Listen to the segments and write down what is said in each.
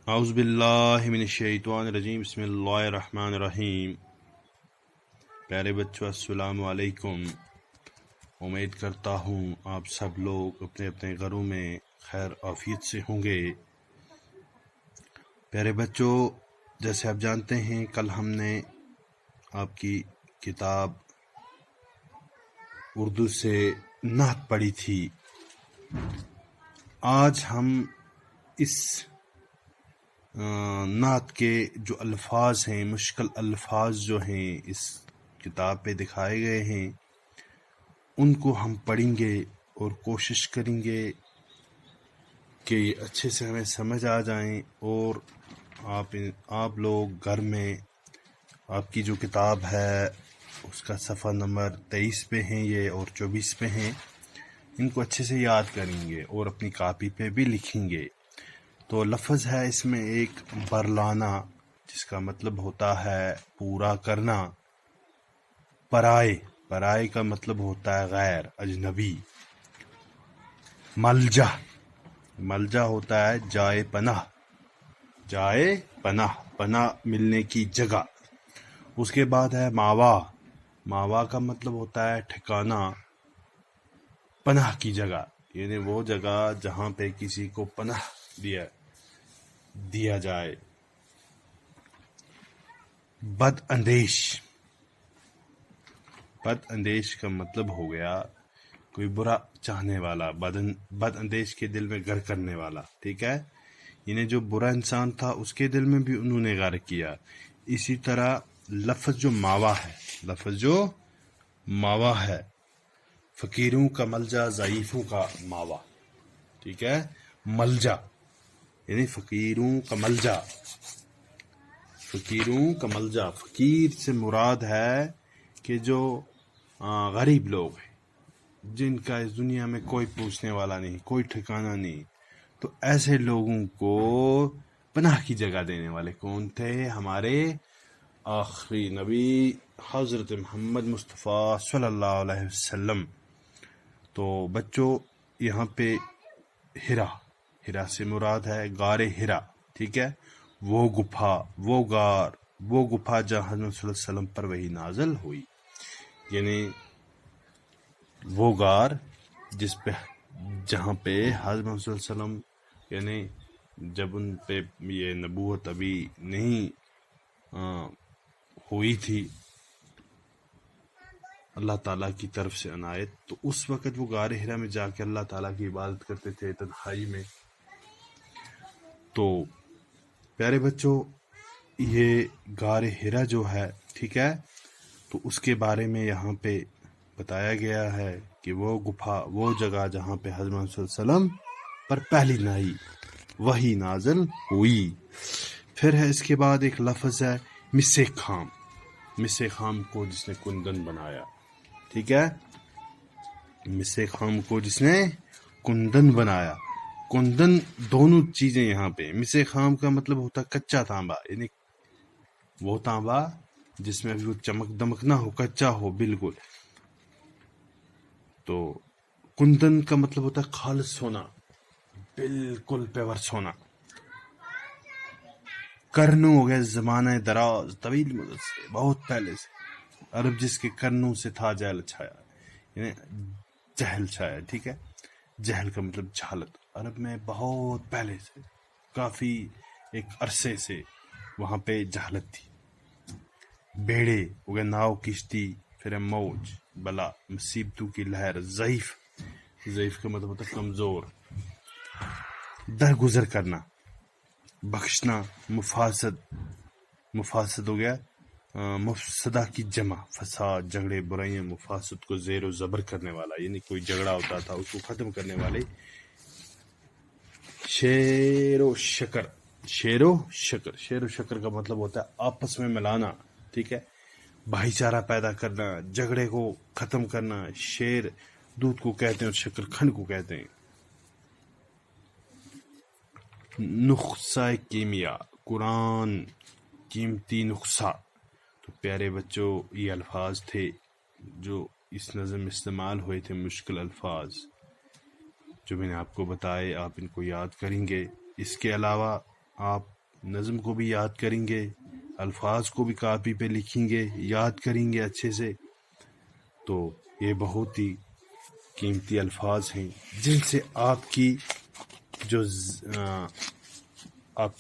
اعوذ باللہ من الشیطان الرجیم بسم اللہ الرحمن الرحیم۔ پیارے بچوں السلام علیکم۔ امید کرتا ہوں آپ سب لوگ اپنے اپنے گھروں میں خیر عافیت سے ہوں گے۔ پیارے بچوں، جیسے آپ جانتے ہیں کل ہم نے آپ کی کتاب اردو سے نعت پڑھی تھی۔ آج ہم اس نعت کے جو الفاظ ہیں، مشکل الفاظ جو ہیں اس کتاب پہ دکھائے گئے ہیں، ان کو ہم پڑھیں گے اور کوشش کریں گے کہ یہ اچھے سے ہمیں سمجھ آ جائیں، اور آپ لوگ گھر میں آپ کی جو کتاب ہے اس کا صفحہ نمبر 23 پہ ہیں یہ اور 24 پہ ہیں، ان کو اچھے سے یاد کریں گے اور اپنی کاپی پہ بھی لکھیں گے۔ تو لفظ ہے اس میں ایک برلانا، جس کا مطلب ہوتا ہے پورا کرنا۔ پرائے کا مطلب ہوتا ہے غیر، اجنبی۔ ملجا ہوتا ہے جائے پناہ، پناہ ملنے کی جگہ۔ اس کے بعد ہے ماوا کا مطلب ہوتا ہے ٹھکانہ، پناہ کی جگہ، یعنی وہ جگہ جہاں پہ کسی کو پناہ دیا جائے۔ بد اندیش کا مطلب ہو گیا کوئی برا چاہنے والا، بد اندیش کے دل میں گھر کرنے والا، ٹھیک ہے؟ یعنی جو برا انسان تھا اس کے دل میں بھی انہوں نے گھر کیا۔ اسی طرح لفظ جو ماوا ہے، فقیروں کا ملجا، ضعیفوں کا ماوا، ٹھیک ہے؟ ملجا یعنی فقیروں کا ملجا۔ فقیر سے مراد ہے کہ جو غریب لوگ ہیں، جن کا اس دنیا میں کوئی پوچھنے والا نہیں، کوئی ٹھکانہ نہیں، تو ایسے لوگوں کو پناہ کی جگہ دینے والے کون تھے؟ ہمارے آخری نبی حضرت محمد مصطفیٰ صلی اللہ علیہ وسلم۔ تو بچوں، یہاں پہ ہرا سے مراد ہے غار ہرا، ٹھیک ہے؟ وہ گپھا جہاں حضرت صلی اللہ علیہ وسلم پر وہی نازل ہوئی، یعنی وہ غار جہاں پہ حضرت صلی اللہ علیہ وسلم، یعنی جب ان پہ یہ نبوت ابھی نہیں ہوئی تھی اللہ تعالیٰ کی طرف سے عنایت، تو اس وقت وہ غار ہرا میں جا کے اللہ تعالیٰ کی عبادت کرتے تھے تنہائی میں۔ تو پیارے بچوں، یہ غار ہرا جو ہے، ٹھیک ہے، تو اس کے بارے میں یہاں پہ بتایا گیا ہے کہ وہ گپھا، وہ جگہ جہاں پہ حضرت صلی اللہ علیہ وسلم پر پہلی وحی نازل ہوئی۔ پھر ہے اس کے بعد ایک لفظ ہے مسے خام کو جس نے کندن بنایا، ٹھیک ہے؟ مسے خام کو جس نے کندن بنایا۔ کندن دونوں چیزیں یہاں پہ۔ مسے خام کا مطلب ہوتا ہے کچا تانبا، یعنی وہ تانبا جس میں ابھی وہ چمک دمک نہ ہو، کچا ہو بالکل۔ تو کندن کا مطلب ہوتا ہے خالص سونا، بالکل پیور سونا۔ کرنوں ہو گیا زمانہ دراز، طویل مدت سے، بہت پہلے سے۔ عرب جس کے کرنوں سے تھا جہل چھایا، یعنی جہل چھایا، ٹھیک ہے؟ جہل کا مطلب جہالت۔ عرب میں بہت پہلے سے، کافی ایک عرصے سے وہاں پہ جہالت تھی۔ بیڑے ہو گیا ناؤ، کشتی، پھر موج، بلا، مصیبتوں کی لہر۔ ضعیف کا مطلب ہوتا ہے کمزور۔ درگزر کرنا، بخشنا، مفاسد ہو گیا مفسدہ کی جمع، فساد، جھگڑے، برائیاں، مفاسد کو زیر و زبر کرنے والا، یعنی کوئی جھگڑا ہوتا تھا اس کو ختم کرنے والے۔ شیر و شکر کا مطلب ہوتا ہے آپس میں ملانا، ٹھیک ہے؟ بھائی چارہ پیدا کرنا، جھگڑے کو ختم کرنا۔ شیر دودھ کو کہتے ہیں اور شکر کھنڈ کو کہتے ہیں۔ نسخہ کیمیا، قرآن قیمتی نسخہ۔ تو پیارے بچوں، یہ الفاظ تھے جو اس نظم میں استعمال ہوئے تھے، مشکل الفاظ جو میں نے آپ کو بتائے، آپ ان کو یاد کریں گے۔ اس کے علاوہ آپ نظم کو بھی یاد کریں گے، الفاظ کو بھی کاپی پہ لکھیں گے، یاد کریں گے اچھے سے، تو یہ بہت ہی قیمتی الفاظ ہیں جن سے آپ کی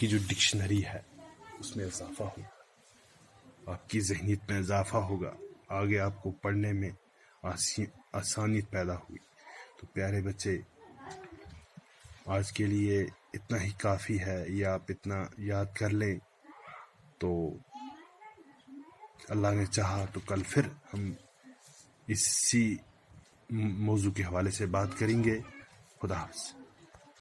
جو ڈکشنری ہے اس میں اضافہ ہوگا، آپ کی ذہنیت میں اضافہ ہوگا، آگے آپ کو پڑھنے میں آسانیت پیدا ہوئی۔ تو پیارے بچے، آج کے لیے اتنا ہی کافی ہے، یہ آپ اتنا یاد کر لیں، تو اللہ نے چاہا تو کل پھر ہم اسی موضوع کے حوالے سے بات کریں گے۔ خدا حافظ۔